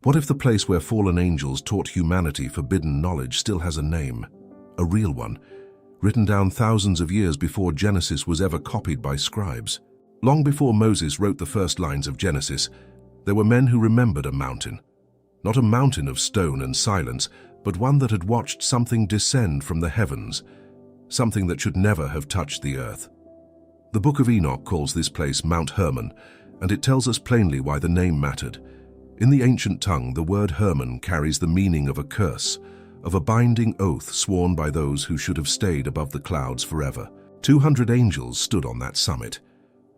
What if the place where fallen angels taught humanity forbidden knowledge still has a name, a real one, written down thousands of years before Genesis was ever copied by scribes? Long before Moses wrote the first lines of Genesis, there were men who remembered a mountain. Not a mountain of stone and silence, but one that had watched something descend from the heavens, something that should never have touched the earth. The book of Enoch calls this place Mount Hermon, and it tells us plainly why the name mattered. In the ancient tongue, the word Hermon carries the meaning of a curse, of a binding oath sworn by those who should have stayed above the clouds forever. 200 angels stood on that summit.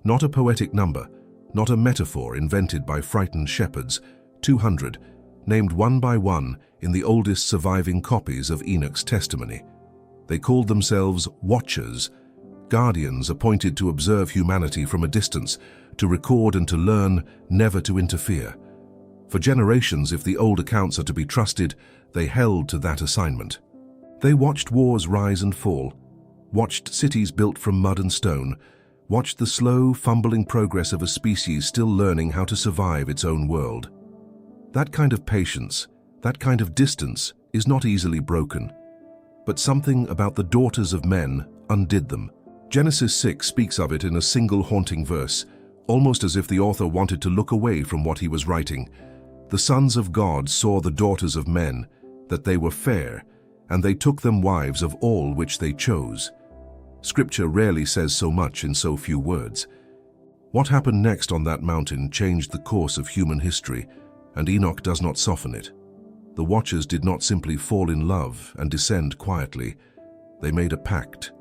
Not a poetic number, not a metaphor invented by frightened shepherds. 200, named one by one in the oldest surviving copies of Enoch's testimony. They called themselves Watchers, guardians appointed to observe humanity from a distance, to record and to learn, never to interfere. For generations, if the old accounts are to be trusted, they held to that assignment. They watched wars rise and fall, watched cities built from mud and stone, watched the slow, fumbling progress of a species still learning how to survive its own world. That kind of patience, that kind of distance, is not easily broken. But something about the daughters of men undid them. Genesis 6 speaks of it in a single haunting verse, almost as if the author wanted to look away from what he was writing. The sons of God saw the daughters of men, that they were fair, and they took them wives of all which they chose. Scripture rarely says so much in so few words. What happened next on that mountain changed the course of human history, and Enoch does not soften it. The Watchers did not simply fall in love and descend quietly. They made a pact.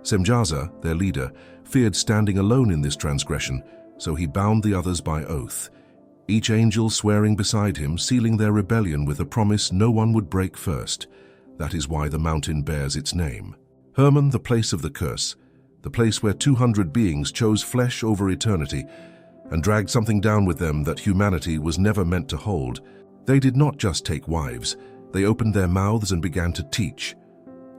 Semjaza, their leader, feared standing alone in this transgression, so he bound the others by oath, each angel swearing beside him, sealing their rebellion with a promise no one would break first. That is why the mountain bears its name. Hermon, the place of the curse, the place where 200 beings chose flesh over eternity and dragged something down with them that humanity was never meant to hold. They did not just take wives, they opened their mouths and began to teach.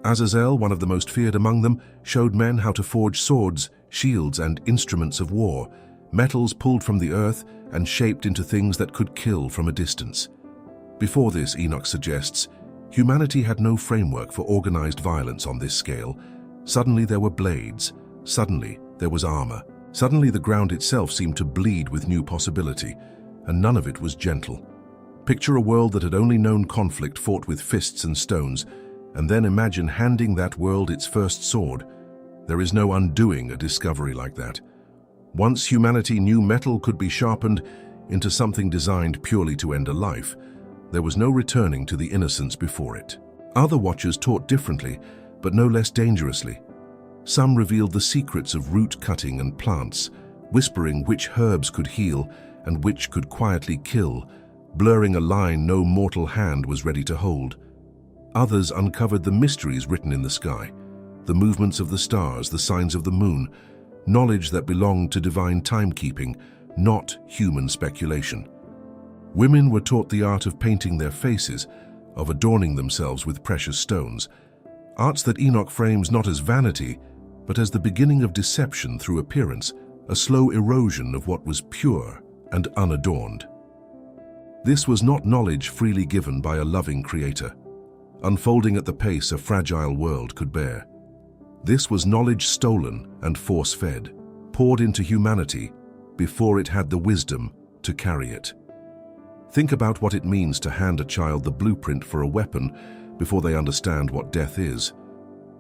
Azazel, one of the most feared among them, showed men how to forge swords, shields, and instruments of war, metals pulled from the earth and shaped into things that could kill from a distance. Before this, Enoch suggests, humanity had no framework for organized violence on this scale. Suddenly there were blades. Suddenly there was armor. Suddenly the ground itself seemed to bleed with new possibility, and none of it was gentle. Picture a world that had only known conflict fought with fists and stones, and then imagine handing that world its first sword. There is no undoing a discovery like that. Once humanity knew metal could be sharpened into something designed purely to end a life, there was no returning to the innocence before it. Other Watchers taught differently, but no less dangerously. Some revealed the secrets of root cutting and plants, whispering which herbs could heal and which could quietly kill, blurring a line no mortal hand was ready to hold. Others uncovered the mysteries written in the sky, the movements of the stars, the signs of the moon, knowledge that belonged to divine timekeeping, not human speculation. Women were taught the art of painting their faces, of adorning themselves with precious stones, arts that Enoch frames not as vanity, but as the beginning of deception through appearance, a slow erosion of what was pure and unadorned. This was not knowledge freely given by a loving creator, unfolding at the pace a fragile world could bear. This was knowledge stolen and force-fed, poured into humanity before it had the wisdom to carry it. Think about what it means to hand a child the blueprint for a weapon before they understand what death is.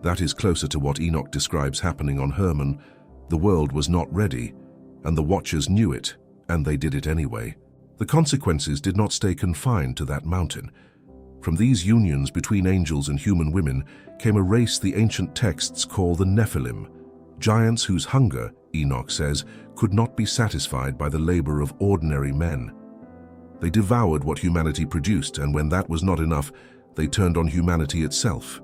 That is closer to what Enoch describes happening on Hermon. The world was not ready, and the Watchers knew it, and they did it anyway. The consequences did not stay confined to that mountain. From these unions between angels and human women came a race the ancient texts call the Nephilim, giants whose hunger, Enoch says, could not be satisfied by the labor of ordinary men. They devoured what humanity produced, and when that was not enough, they turned on humanity itself.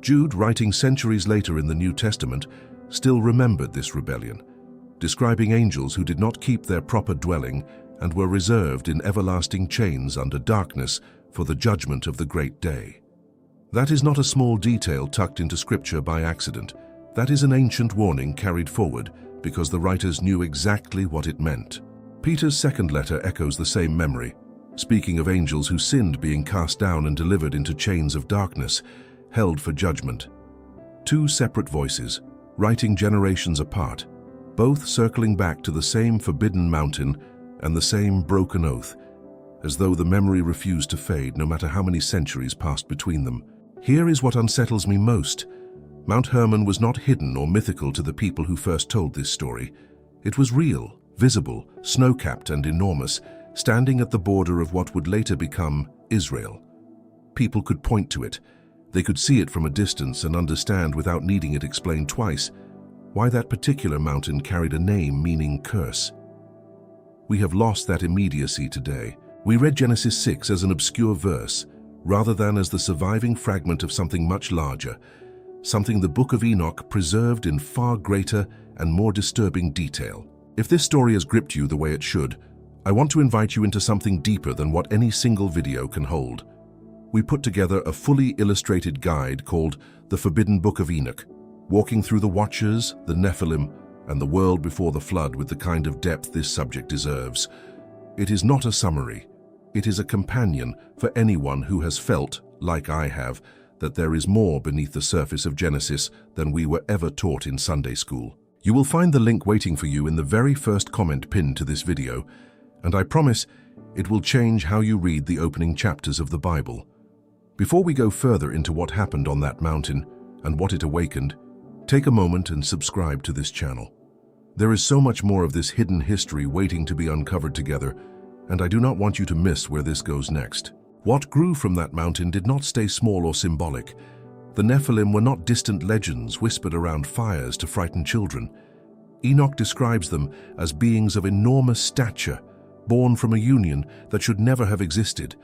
Jude, writing centuries later in the New Testament, still remembered this rebellion, describing angels who did not keep their proper dwelling and were reserved in everlasting chains under darkness for the judgment of the great day. That is not a small detail tucked into Scripture by accident. That is an ancient warning carried forward because the writers knew exactly what it meant. Peter's second letter echoes the same memory. speaking of angels who sinned being cast down and delivered into chains of darkness, held for judgment. Two separate voices, writing generations apart, both circling back to the same forbidden mountain and the same broken oath, as though the memory refused to fade no matter how many centuries passed between them. Here is what unsettles me most. Mount Hermon was not hidden or mythical to the people who first told this story. It was real, visible, snow-capped and enormous, standing at the border of what would later become Israel. People could point to it. They could see it from a distance and understand without needing it explained twice why that particular mountain carried a name meaning curse. We have lost that immediacy today. We read Genesis 6 as an obscure verse, rather than as the surviving fragment of something much larger, something the Book of Enoch preserved in far greater and more disturbing detail. If this story has gripped you the way it should, I want to invite you into something deeper than what any single video can hold. We put together a fully illustrated guide called The Forbidden Book of Enoch, walking through the Watchers, the Nephilim, and the world before the flood with the kind of depth this subject deserves. It is not a summary. It is a companion for anyone who has felt, like I have, that there is more beneath the surface of Genesis than we were ever taught in Sunday school. You will find the link waiting for you in the very first comment pinned to this video, and I promise it will change how you read the opening chapters of the Bible. Before we go further into what happened on that mountain and what it awakened, take a moment and subscribe to this channel. There is so much more of this hidden history waiting to be uncovered together, and I do not want you to miss where this goes next. What grew from that mountain did not stay small or symbolic. The Nephilim were not distant legends whispered around fires to frighten children. Enoch describes them as beings of enormous stature, born from a union that should never have existed,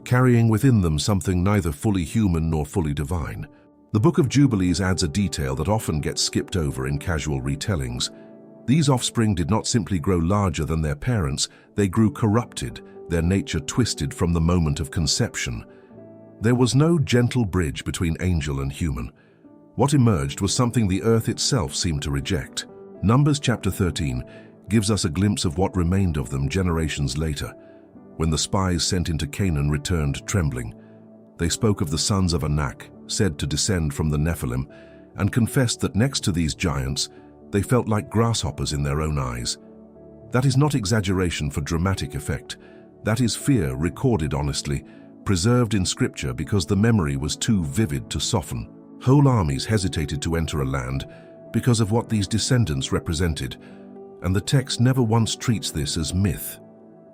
carrying within them something neither fully human nor fully divine. The Book of Jubilees adds a detail that often gets skipped over in casual retellings. These offspring did not simply grow larger than their parents, they grew corrupted, their nature twisted from the moment of conception. There was no gentle bridge between angel and human. What emerged was something the earth itself seemed to reject. Numbers chapter 13 gives us a glimpse of what remained of them generations later, when the spies sent into Canaan returned trembling. They spoke of the sons of Enoch, said to descend from the Nephilim, and confessed that next to these giants, they felt like grasshoppers in their own eyes. That is not exaggeration for dramatic effect. That is fear recorded honestly, preserved in Scripture because the memory was too vivid to soften. Whole armies hesitated to enter a land because of what these descendants represented, and the text never once treats this as myth.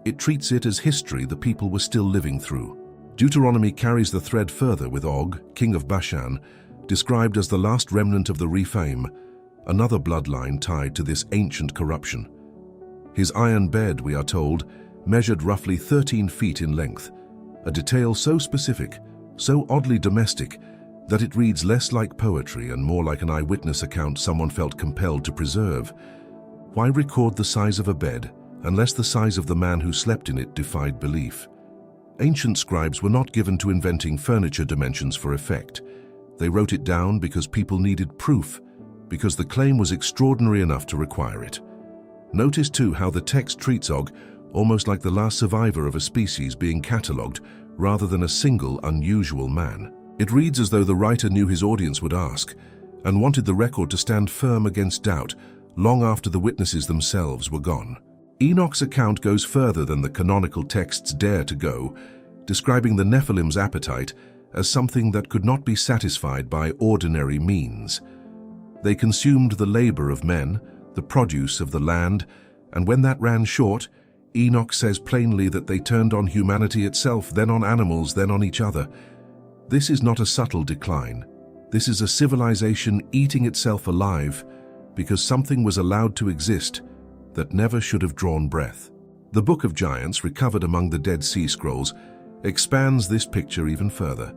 It treats it as history the people were still living through. Deuteronomy carries the thread further with Og, king of Bashan, described as the last remnant of the Rephaim, another bloodline tied to this ancient corruption. His iron bed, we are told, measured roughly 13 feet in length, a detail so specific, so oddly domestic, that it reads less like poetry and more like an eyewitness account someone felt compelled to preserve. Why record the size of a bed unless the size of the man who slept in it defied belief? Ancient scribes were not given to inventing furniture dimensions for effect. They wrote it down because people needed proof, because the claim was extraordinary enough to require it. Notice too how the text treats Og almost like the last survivor of a species being catalogued rather than a single unusual man. It reads as though the writer knew his audience would ask and wanted the record to stand firm against doubt long after the witnesses themselves were gone. Enoch's account goes further than the canonical texts dare to go, describing the Nephilim's appetite as something that could not be satisfied by ordinary means. They consumed the labor of men, the produce of the land, and when that ran short, Enoch says plainly that they turned on humanity itself, then on animals, then on each other. This is not a subtle decline. This is a civilization eating itself alive because something was allowed to exist that never should have drawn breath. The Book of Giants, recovered among the Dead Sea Scrolls, expands this picture even further,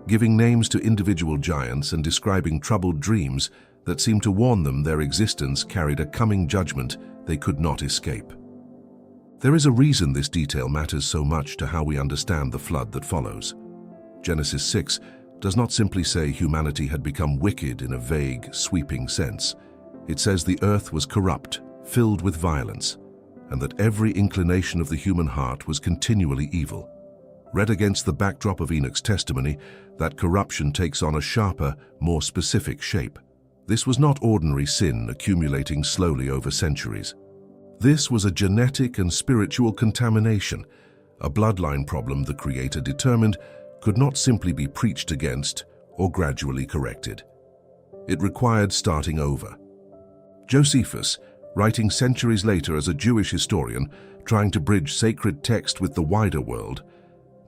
giving names to individual giants and describing troubled dreams that seemed to warn them their existence carried a coming judgment they could not escape. There is a reason this detail matters so much to how we understand the flood that follows. Genesis 6 does not simply say humanity had become wicked in a vague, sweeping sense. It says the earth was corrupt, filled with violence, and that every inclination of the human heart was continually evil. Read against the backdrop of Enoch's testimony, that corruption takes on a sharper, more specific shape. This was not ordinary sin accumulating slowly over centuries. This was a genetic and spiritual contamination, a bloodline problem the Creator determined could not simply be preached against or gradually corrected. It required starting over. Josephus, writing centuries later as a Jewish historian, trying to bridge sacred text with the wider world,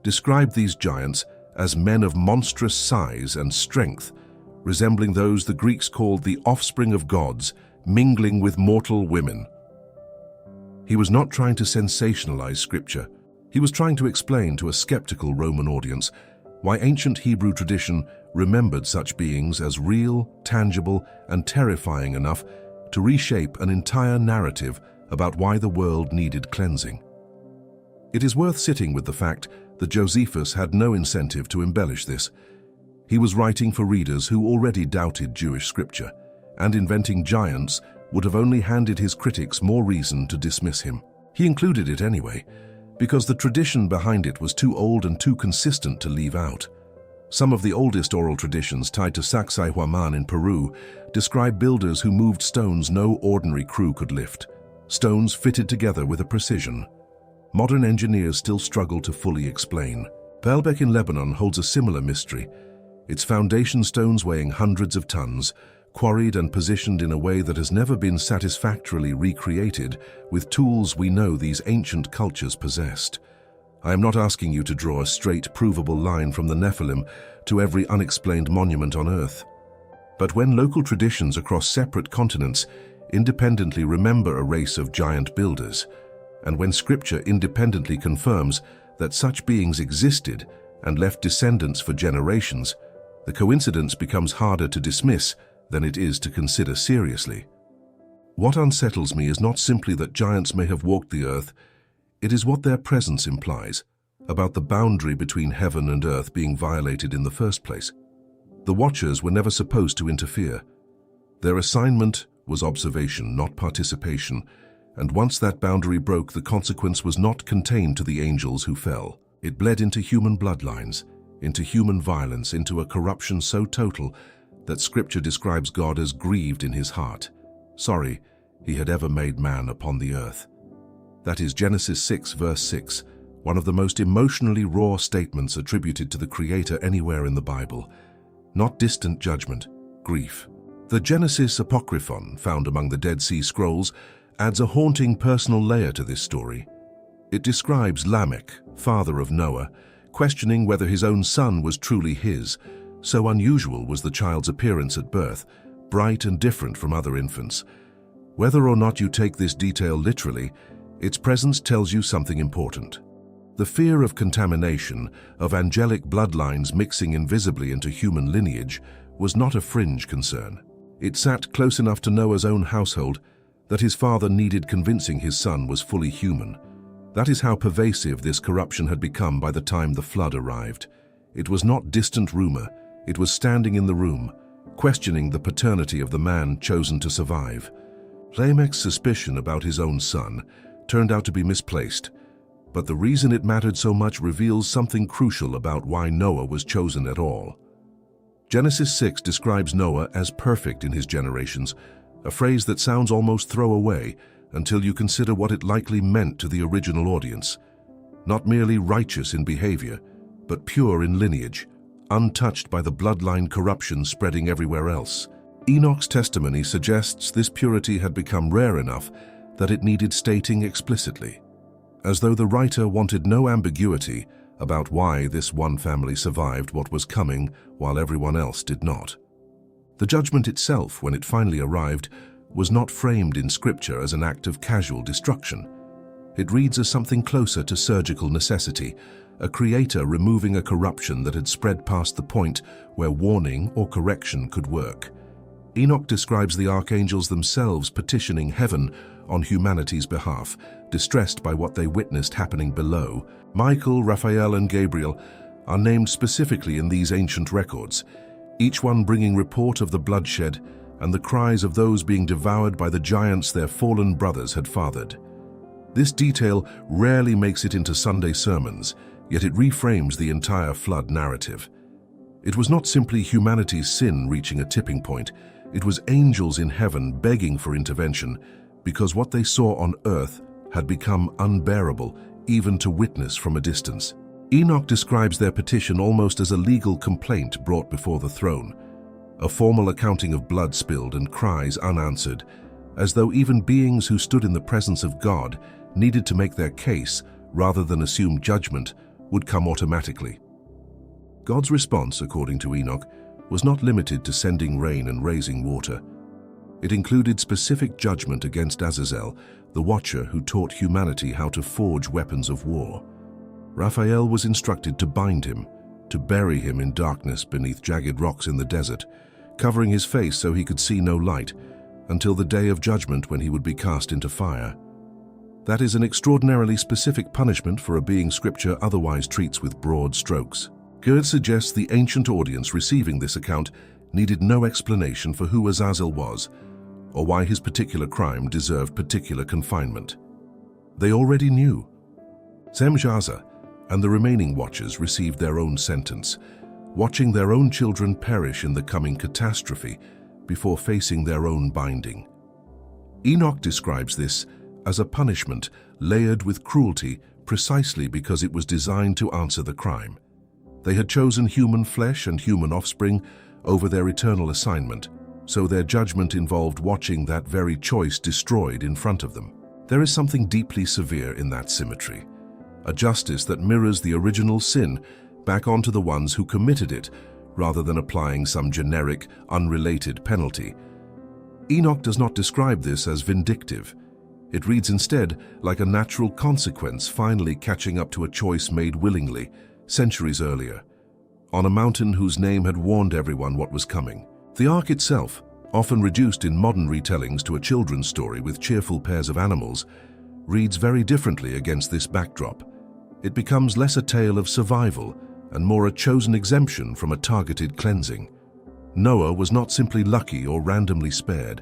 described these giants as men of monstrous size and strength, resembling those the Greeks called the offspring of gods, mingling with mortal women. He was not trying to sensationalize Scripture. He was trying to explain to a skeptical Roman audience why ancient Hebrew tradition remembered such beings as real, tangible, and terrifying enough to reshape an entire narrative about why the world needed cleansing. It is worth sitting with the fact that Josephus had no incentive to embellish this. He was writing for readers who already doubted Jewish scripture, and inventing giants would have only handed his critics more reason to dismiss him. He included it anyway, because the tradition behind it was too old and too consistent to leave out. Some of the oldest oral traditions tied to Sacsayhuaman in Peru describe builders who moved stones no ordinary crew could lift, stones fitted together with a precision modern engineers still struggle to fully explain. Baalbek in Lebanon holds a similar mystery, its foundation stones weighing hundreds of tons, quarried and positioned in a way that has never been satisfactorily recreated with tools we know these ancient cultures possessed. I am not asking you to draw a straight, provable line from the Nephilim to every unexplained monument on Earth. But when local traditions across separate continents independently remember a race of giant builders, and when Scripture independently confirms that such beings existed and left descendants for generations, the coincidence becomes harder to dismiss than it is to consider seriously. What unsettles me is not simply that giants may have walked the earth, it is what their presence implies, about the boundary between heaven and earth being violated in the first place. The Watchers were never supposed to interfere. Their assignment was observation, not participation, and once that boundary broke, the consequence was not contained to the angels who fell. It bled into human bloodlines, into human violence, into a corruption so total that Scripture describes God as grieved in his heart, sorry he had ever made man upon the earth. That is Genesis 6 verse 6, one of the most emotionally raw statements attributed to the Creator anywhere in the Bible. Not distant judgment, grief. The Genesis Apocryphon, found among the Dead Sea Scrolls, adds a haunting personal layer to this story. It describes Lamech, father of Noah, questioning whether his own son was truly his. So unusual was the child's appearance at birth, bright and different from other infants. Whether or not you take this detail literally, its presence tells you something important. The fear of contamination, of angelic bloodlines mixing invisibly into human lineage, was not a fringe concern. It sat close enough to Noah's own household that his father needed convincing his son was fully human. That is how pervasive this corruption had become by the time the flood arrived. It was not distant rumor, it was standing in the room, questioning the paternity of the man chosen to survive. Lamech's suspicion about his own son turned out to be misplaced, but the reason it mattered so much reveals something crucial about why Noah was chosen at all. Genesis 6 describes Noah as perfect in his generations, a phrase that sounds almost throwaway until you consider what it likely meant to the original audience. Not merely righteous in behavior, but pure in lineage, untouched by the bloodline corruption spreading everywhere else. Enoch's testimony suggests this purity had become rare enough that it needed stating explicitly, as though the writer wanted no ambiguity about why this one family survived what was coming while everyone else did not. The judgment itself, when it finally arrived, was not framed in Scripture as an act of casual destruction. It reads as something closer to surgical necessity, a creator removing a corruption that had spread past the point where warning or correction could work. Enoch describes the archangels themselves petitioning heaven on humanity's behalf, distressed by what they witnessed happening below. Michael, Raphael, and Gabriel are named specifically in these ancient records, each one bringing report of the bloodshed and the cries of those being devoured by the giants their fallen brothers had fathered. This detail rarely makes it into Sunday sermons, yet it reframes the entire flood narrative. It was not simply humanity's sin reaching a tipping point, it was angels in heaven begging for intervention because what they saw on earth had become unbearable even to witness from a distance. Enoch describes their petition almost as a legal complaint brought before the throne, a formal accounting of blood spilled and cries unanswered, as though even beings who stood in the presence of God needed to make their case rather than assume judgment would come automatically. God's response, according to Enoch, was not limited to sending rain and raising water. It included specific judgment against Azazel, the watcher who taught humanity how to forge weapons of war. Raphael was instructed to bind him, to bury him in darkness beneath jagged rocks in the desert, covering his face so he could see no light, until the day of judgment when he would be cast into fire. That is an extraordinarily specific punishment for a being Scripture otherwise treats with broad strokes. Göbekli suggests the ancient audience receiving this account needed no explanation for who Azazel was, or why his particular crime deserved particular confinement. They already knew. Semjaza and the remaining watchers received their own sentence, watching their own children perish in the coming catastrophe before facing their own binding. Enoch describes this as a punishment layered with cruelty precisely because it was designed to answer the crime. They had chosen human flesh and human offspring over their eternal assignment, so their judgment involved watching that very choice destroyed in front of them. There is something deeply severe in that symmetry, a justice that mirrors the original sin back onto the ones who committed it, rather than applying some generic, unrelated penalty. Enoch does not describe this as vindictive. It reads instead like a natural consequence finally catching up to a choice made willingly, centuries earlier, on a mountain whose name had warned everyone what was coming. The ark itself, often reduced in modern retellings to a children's story with cheerful pairs of animals, reads very differently against this backdrop. It becomes less a tale of survival and more a chosen exemption from a targeted cleansing. Noah was not simply lucky or randomly spared.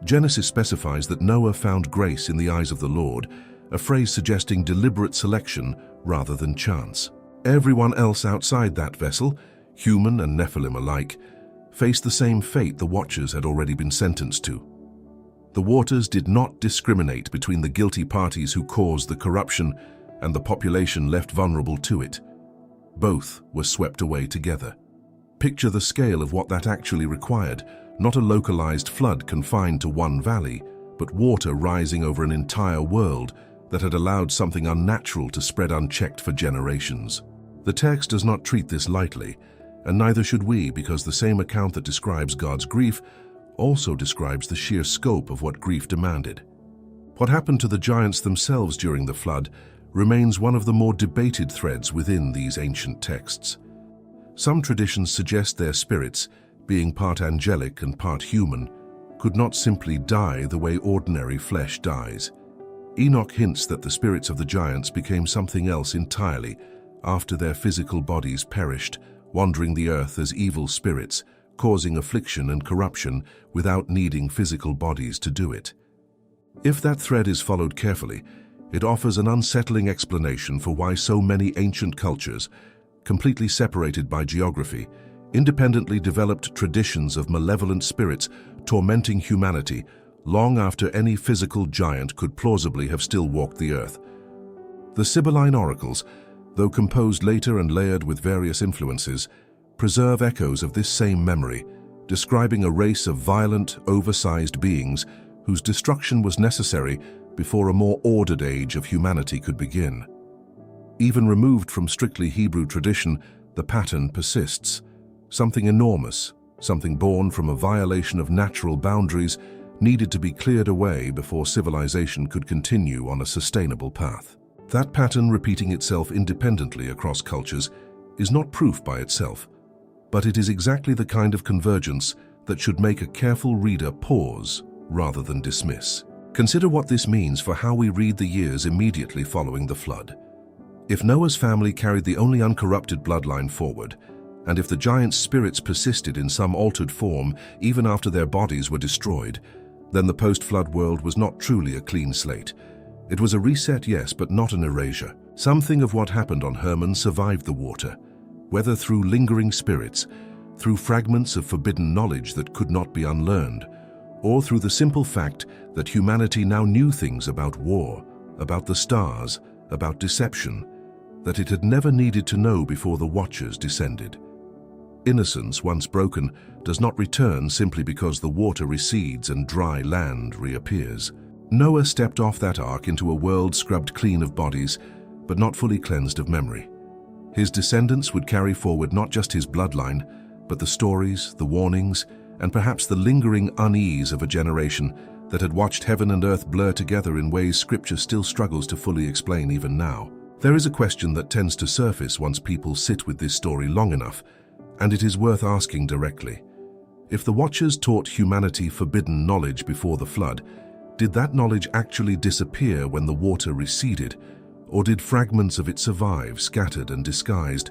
Genesis specifies that Noah found grace in the eyes of the Lord, a phrase suggesting deliberate selection rather than chance. Everyone else outside that vessel, human and Nephilim alike, faced the same fate the watchers had already been sentenced to. The waters did not discriminate between the guilty parties who caused the corruption and the population left vulnerable to it. Both were swept away together. Picture the scale of what that actually required, not a localized flood confined to one valley, but water rising over an entire world that had allowed something unnatural to spread unchecked for generations. The text does not treat this lightly, and neither should we, because the same account that describes God's grief also describes the sheer scope of what grief demanded. What happened to the giants themselves during the flood remains one of the more debated threads within these ancient texts. Some traditions suggest their spirits, being part angelic and part human, could not simply die the way ordinary flesh dies. Enoch hints that the spirits of the giants became something else entirely after their physical bodies perished, wandering the earth as evil spirits, causing affliction and corruption without needing physical bodies to do it. If that thread is followed carefully, it offers an unsettling explanation for why so many ancient cultures, completely separated by geography, independently developed traditions of malevolent spirits tormenting humanity long after any physical giant could plausibly have still walked the earth. The Sibylline oracles, though composed later and layered with various influences, preserve echoes of this same memory, describing a race of violent, oversized beings whose destruction was necessary before a more ordered age of humanity could begin. Even removed from strictly Hebrew tradition, the pattern persists. Something enormous, something born from a violation of natural boundaries, needed to be cleared away before civilization could continue on a sustainable path. That pattern repeating itself independently across cultures is not proof by itself, but it is exactly the kind of convergence that should make a careful reader pause rather than dismiss. Consider what this means for how we read the years immediately following the flood. If Noah's family carried the only uncorrupted bloodline forward, and if the giants' spirits persisted in some altered form even after their bodies were destroyed, then the post-flood world was not truly a clean slate. It was a reset, yes, but not an erasure. Something of what happened on Hermon survived the water, whether through lingering spirits, through fragments of forbidden knowledge that could not be unlearned, or through the simple fact that humanity now knew things about war, about the stars, about deception, that it had never needed to know before the Watchers descended. Innocence, once broken, does not return simply because the water recedes and dry land reappears. Noah stepped off that ark into a world scrubbed clean of bodies, but not fully cleansed of memory. His descendants would carry forward not just his bloodline, but the stories, the warnings, and perhaps the lingering unease of a generation that had watched heaven and earth blur together in ways Scripture still struggles to fully explain even now. There is a question that tends to surface once people sit with this story long enough, and it is worth asking directly. If the Watchers taught humanity forbidden knowledge before the flood, did that knowledge actually disappear when the water receded, or did fragments of it survive, scattered and disguised,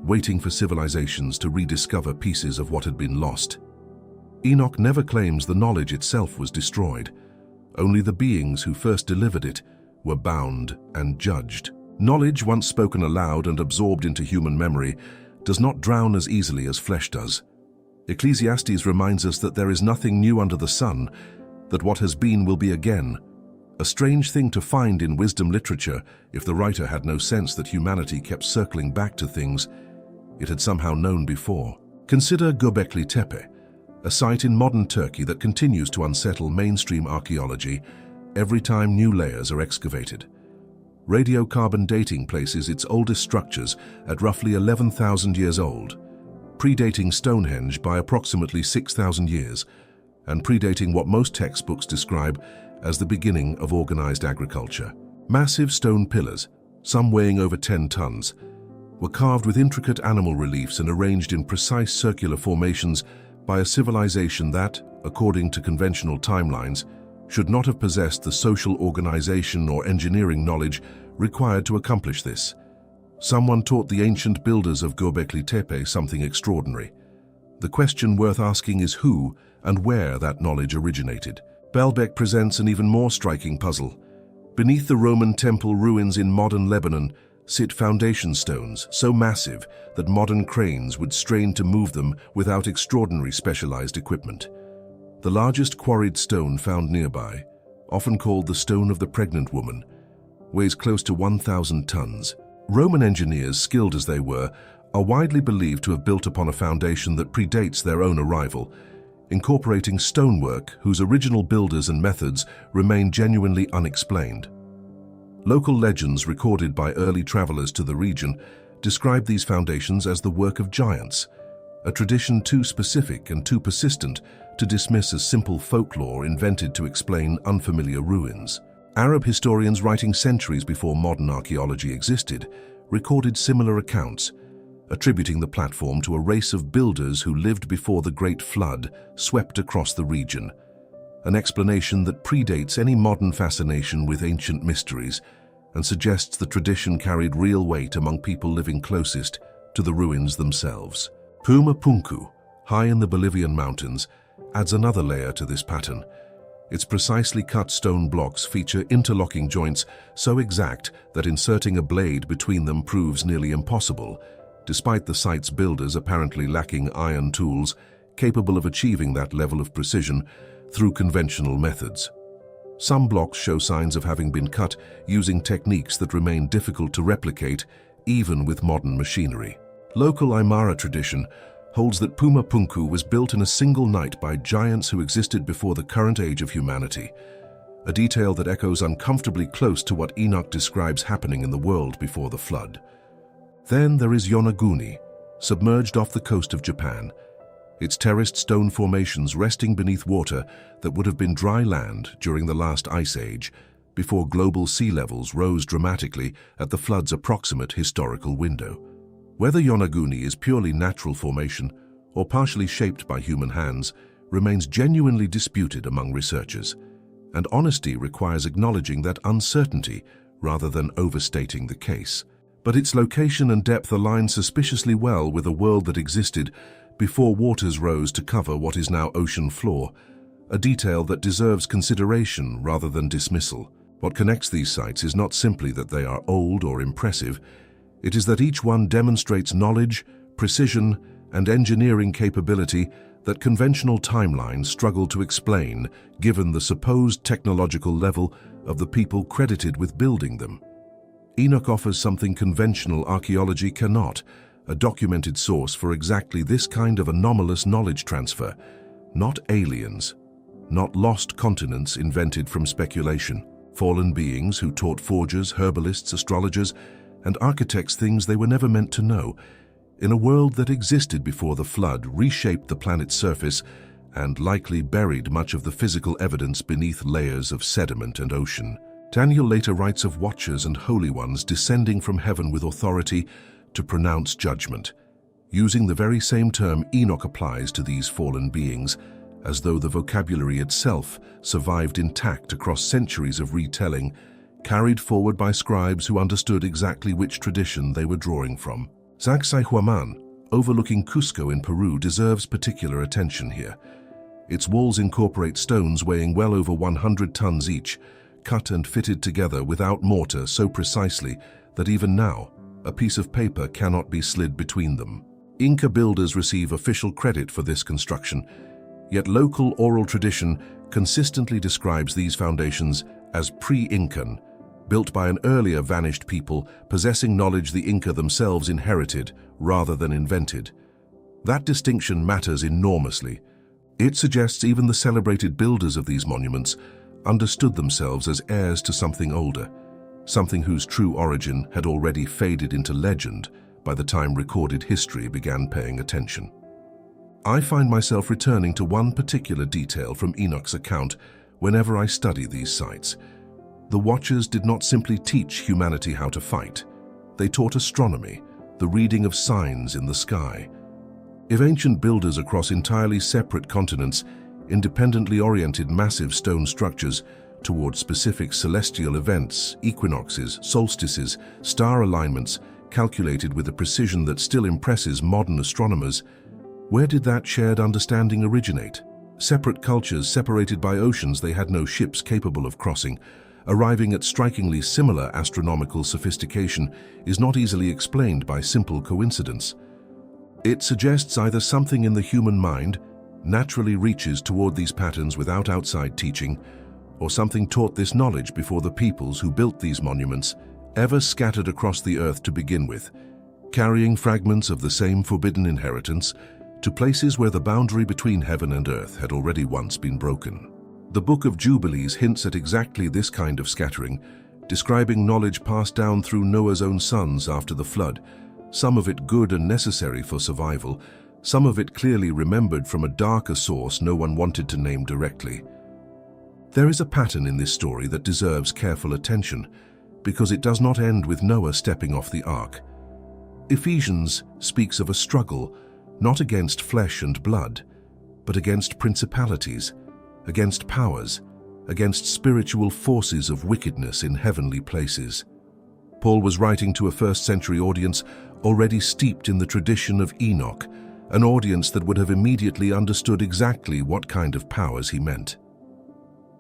waiting for civilizations to rediscover pieces of what had been lost? Enoch never claims the knowledge itself was destroyed. Only the beings who first delivered it were bound and judged. Knowledge, once spoken aloud and absorbed into human memory, does not drown as easily as flesh does. Ecclesiastes reminds us that there is nothing new under the sun, that what has been will be again. A strange thing to find in wisdom literature if the writer had no sense that humanity kept circling back to things it had somehow known before. Consider Göbekli Tepe, a site in modern Turkey that continues to unsettle mainstream archaeology every time new layers are excavated. Radiocarbon dating places its oldest structures at roughly 11,000 years old, predating Stonehenge by approximately 6,000 years, and predating what most textbooks describe as the beginning of organized agriculture. Massive stone pillars, some weighing over 10 tons, were carved with intricate animal reliefs and arranged in precise circular formations by a civilization that, according to conventional timelines, should not have possessed the social organization or engineering knowledge required to accomplish this. Someone taught the ancient builders of Göbekli Tepe something extraordinary. The question worth asking is who and where that knowledge originated. Baalbek presents an even more striking puzzle. Beneath the Roman temple ruins in modern Lebanon sit foundation stones so massive that modern cranes would strain to move them without extraordinary specialized equipment. The largest quarried stone found nearby, often called the Stone of the Pregnant Woman, weighs close to 1,000 tons. Roman engineers, skilled as they were, are widely believed to have built upon a foundation that predates their own arrival, incorporating stonework whose original builders and methods remain genuinely unexplained. Local legends recorded by early travelers to the region describe these foundations as the work of giants, a tradition too specific and too persistent to dismiss as simple folklore invented to explain unfamiliar ruins. Arab historians writing centuries before modern archaeology existed recorded similar accounts, attributing the platform to a race of builders who lived before the Great Flood swept across the region, an explanation that predates any modern fascination with ancient mysteries and suggests the tradition carried real weight among people living closest to the ruins themselves. Puma Punku, high in the Bolivian mountains, adds another layer to this pattern. Its precisely cut stone blocks feature interlocking joints so exact that inserting a blade between them proves nearly impossible, despite the site's builders apparently lacking iron tools capable of achieving that level of precision through conventional methods. Some blocks show signs of having been cut using techniques that remain difficult to replicate even with modern machinery. Local Aymara tradition holds that Puma Punku was built in a single night by giants who existed before the current age of humanity, a detail that echoes uncomfortably close to what Enoch describes happening in the world before the flood. Then there is Yonaguni, submerged off the coast of Japan, its terraced stone formations resting beneath water that would have been dry land during the last ice age, before global sea levels rose dramatically at the flood's approximate historical window. Whether Yonaguni is purely natural formation or partially shaped by human hands remains genuinely disputed among researchers, and honesty requires acknowledging that uncertainty rather than overstating the case. But its location and depth align suspiciously well with a world that existed before waters rose to cover what is now ocean floor, a detail that deserves consideration rather than dismissal. What connects these sites is not simply that they are old or impressive, it is that each one demonstrates knowledge, precision, and engineering capability that conventional timelines struggle to explain, given the supposed technological level of the people credited with building them. Enoch offers something conventional archaeology cannot, a documented source for exactly this kind of anomalous knowledge transfer. Not aliens, not lost continents invented from speculation, fallen beings who taught forgers, herbalists, astrologers, and architects things they were never meant to know, in a world that existed before the flood, reshaped the planet's surface, and likely buried much of the physical evidence beneath layers of sediment and ocean. Daniel later writes of watchers and holy ones descending from heaven with authority to pronounce judgment, using the very same term Enoch applies to these fallen beings, as though the vocabulary itself survived intact across centuries of retelling, carried forward by scribes who understood exactly which tradition they were drawing from. Sacsayhuaman, overlooking Cusco in Peru, deserves particular attention here. Its walls incorporate stones weighing well over 100 tons each, cut and fitted together without mortar so precisely that even now, a piece of paper cannot be slid between them. Inca builders receive official credit for this construction, yet local oral tradition consistently describes these foundations as pre-Incan, built by an earlier vanished people possessing knowledge the Inca themselves inherited rather than invented. That distinction matters enormously. It suggests even the celebrated builders of these monuments understood themselves as heirs to something older, something whose true origin had already faded into legend by the time recorded history began paying attention. I find myself returning to one particular detail from Enoch's account whenever I study these sites. The Watchers did not simply teach humanity how to fight. They taught astronomy, the reading of signs in the sky. If ancient builders across entirely separate continents independently oriented massive stone structures toward specific celestial events, equinoxes, solstices, star alignments, calculated with a precision that still impresses modern astronomers, where did that shared understanding originate? Separate cultures separated by oceans they had no ships capable of crossing, arriving at strikingly similar astronomical sophistication, is not easily explained by simple coincidence. It suggests either something in the human mind naturally reaches toward these patterns without outside teaching, or something taught this knowledge before the peoples who built these monuments ever scattered across the earth to begin with, carrying fragments of the same forbidden inheritance to places where the boundary between heaven and earth had already once been broken. The Book of Jubilees hints at exactly this kind of scattering, describing knowledge passed down through Noah's own sons after the flood, some of it good and necessary for survival, some of it clearly remembered from a darker source no one wanted to name directly. There is a pattern in this story that deserves careful attention, because it does not end with Noah stepping off the ark. Ephesians speaks of a struggle, not against flesh and blood, but against principalities, against powers, against spiritual forces of wickedness in heavenly places. Paul was writing to a first-century audience already steeped in the tradition of Enoch, an audience that would have immediately understood exactly what kind of powers he meant.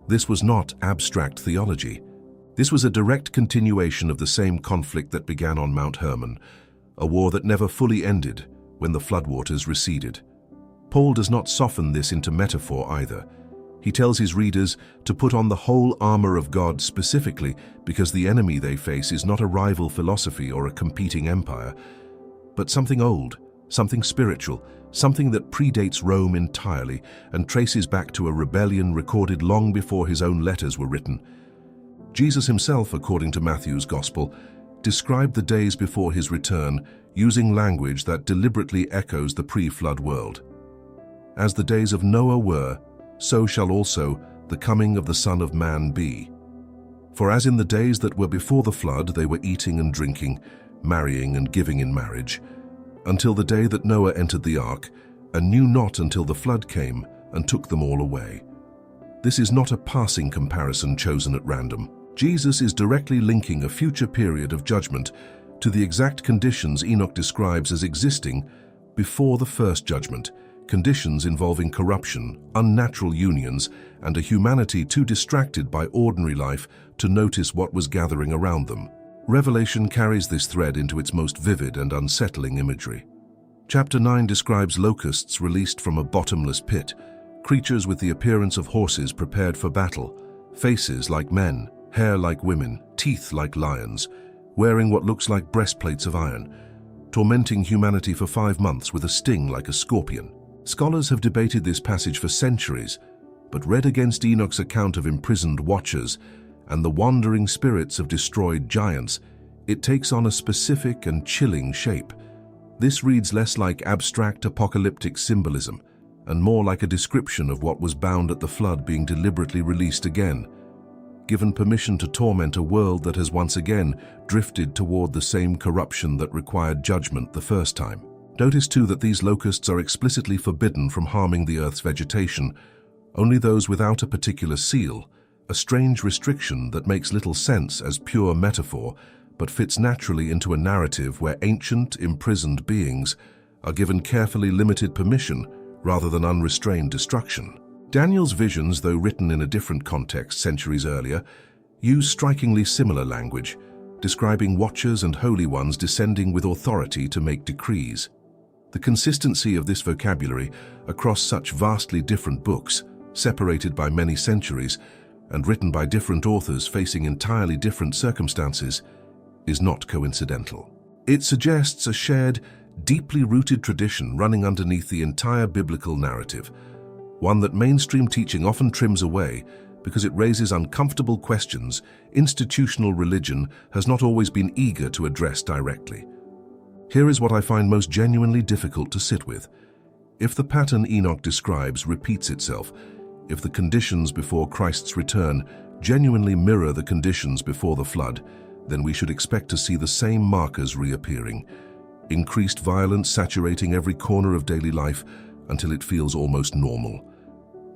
This was not abstract theology. This was a direct continuation of the same conflict that began on Mount Hermon, a war that never fully ended when the floodwaters receded. Paul does not soften this into metaphor either. He tells his readers to put on the whole armor of God specifically because the enemy they face is not a rival philosophy or a competing empire, but something old, something spiritual, something that predates Rome entirely and traces back to a rebellion recorded long before his own letters were written. Jesus himself, according to Matthew's Gospel, described the days before his return using language that deliberately echoes the pre-flood world. As the days of Noah were, so shall also the coming of the Son of Man be. For as in the days that were before the flood they were eating and drinking, marrying and giving in marriage, until the day that Noah entered the ark, and knew not until the flood came and took them all away. This is not a passing comparison chosen at random. Jesus is directly linking a future period of judgment to the exact conditions Enoch describes as existing before the first judgment, conditions involving corruption, unnatural unions, and a humanity too distracted by ordinary life to notice what was gathering around them. Revelation carries this thread into its most vivid and unsettling imagery. Chapter 9 describes locusts released from a bottomless pit, creatures with the appearance of horses prepared for battle, faces like men, hair like women, teeth like lions, wearing what looks like breastplates of iron, tormenting humanity for 5 months with a sting like a scorpion. Scholars have debated this passage for centuries, but read against Enoch's account of imprisoned watchers and the wandering spirits of destroyed giants, it takes on a specific and chilling shape. This reads less like abstract apocalyptic symbolism and more like a description of what was bound at the flood being deliberately released again, given permission to torment a world that has once again drifted toward the same corruption that required judgment the first time. Notice too that these locusts are explicitly forbidden from harming the Earth's vegetation, only those without a particular seal, a strange restriction that makes little sense as pure metaphor, but fits naturally into a narrative where ancient, imprisoned beings are given carefully limited permission rather than unrestrained destruction. Daniel's visions, though written in a different context centuries earlier, use strikingly similar language, describing watchers and holy ones descending with authority to make decrees. The consistency of this vocabulary across such vastly different books, separated by many centuries, and written by different authors facing entirely different circumstances, is not coincidental. It suggests a shared, deeply rooted tradition running underneath the entire biblical narrative, one that mainstream teaching often trims away because it raises uncomfortable questions institutional religion has not always been eager to address directly. Here is what I find most genuinely difficult to sit with. If the pattern Enoch describes repeats itself, if the conditions before Christ's return genuinely mirror the conditions before the flood, then we should expect to see the same markers reappearing. Increased violence saturating every corner of daily life until it feels almost normal.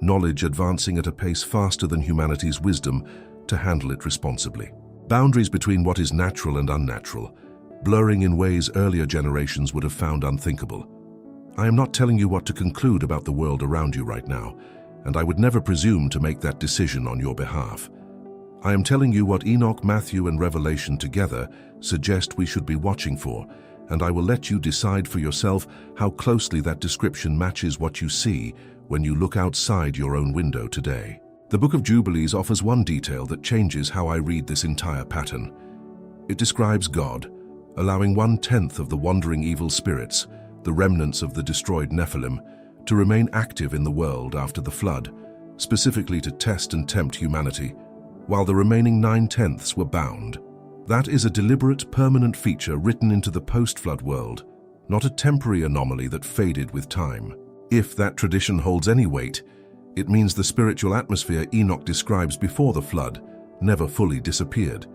Knowledge advancing at a pace faster than humanity's wisdom to handle it responsibly. Boundaries between what is natural and unnatural, blurring in ways earlier generations would have found unthinkable. I am not telling you what to conclude about the world around you right now, and I would never presume to make that decision on your behalf. I am telling you what Enoch, Matthew, and Revelation together suggest we should be watching for, and I will let you decide for yourself how closely that description matches what you see when you look outside your own window today. The Book of Jubilees offers one detail that changes how I read this entire pattern. It describes God allowing 1/10 of the wandering evil spirits, the remnants of the destroyed Nephilim, to remain active in the world after the flood, specifically to test and tempt humanity, while the remaining 9/10 were bound. That is a deliberate, permanent feature written into the post-flood world, not a temporary anomaly that faded with time. If that tradition holds any weight, it means the spiritual atmosphere Enoch describes before the flood never fully disappeared.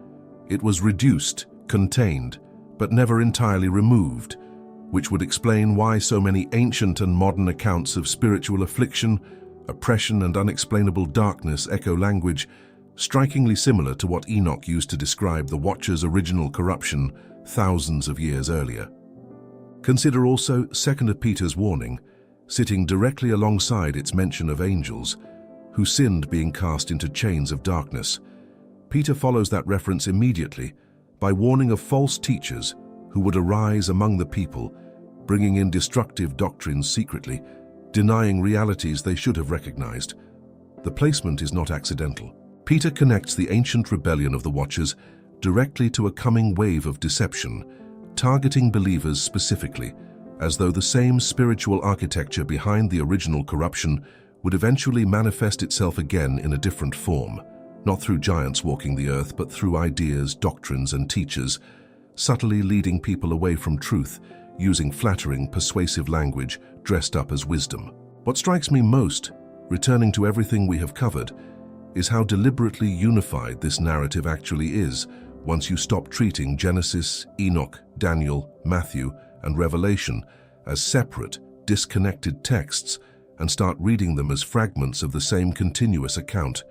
It was reduced, contained, but never entirely removed, which would explain why so many ancient and modern accounts of spiritual affliction, oppression, and unexplainable darkness echo language strikingly similar to what Enoch used to describe the Watcher's original corruption thousands of years earlier. Consider also 2 Peter's warning, sitting directly alongside its mention of angels, who sinned being cast into chains of darkness. Peter follows that reference immediately by warning of false teachers who would arise among the people, bringing in destructive doctrines secretly, denying realities they should have recognized. The placement is not accidental. Peter connects the ancient rebellion of the Watchers directly to a coming wave of deception, targeting believers specifically, as though the same spiritual architecture behind the original corruption would eventually manifest itself again in a different form, not through giants walking the earth, but through ideas, doctrines, and teachers, subtly leading people away from truth, using flattering, persuasive language dressed up as wisdom. What strikes me most, returning to everything we have covered, is how deliberately unified this narrative actually is once you stop treating Genesis, Enoch, Daniel, Matthew, and Revelation as separate, disconnected texts and start reading them as fragments of the same continuous account.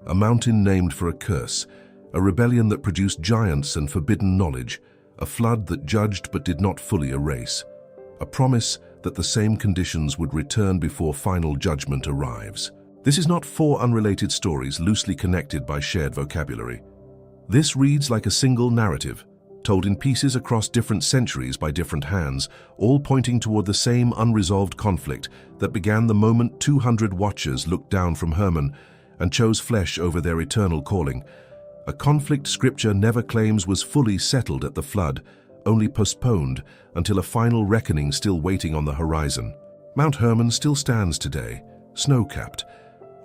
A mountain named for a curse, a rebellion that produced giants and forbidden knowledge, a flood that judged but did not fully erase, a promise that the same conditions would return before final judgment arrives. This is not four unrelated stories loosely connected by shared vocabulary. This reads like a single narrative, told in pieces across different centuries by different hands, all pointing toward the same unresolved conflict that began the moment 200 watchers looked down from Hermon and chose flesh over their eternal calling. A conflict Scripture never claims was fully settled at the flood, only postponed until a final reckoning still waiting on the horizon. Mount Hermon still stands today, snow-capped,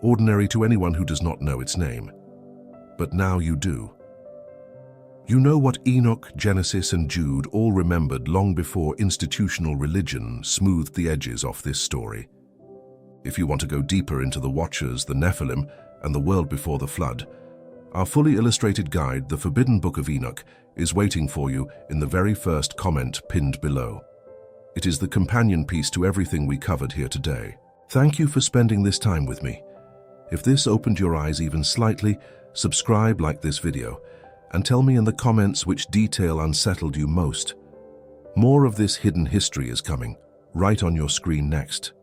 ordinary to anyone who does not know its name. But now you do. You know what Enoch, Genesis, and Jude all remembered long before institutional religion smoothed the edges off this story. If you want to go deeper into the Watchers, the Nephilim, and the world before the flood, our fully illustrated guide, The Forbidden Book of Enoch, is waiting for you in the very first comment pinned below. It is the companion piece to everything we covered here today. Thank you for spending this time with me. If this opened your eyes even slightly, subscribe, like this video, and tell me in the comments which detail unsettled you most. More of this hidden history is coming, right on your screen next.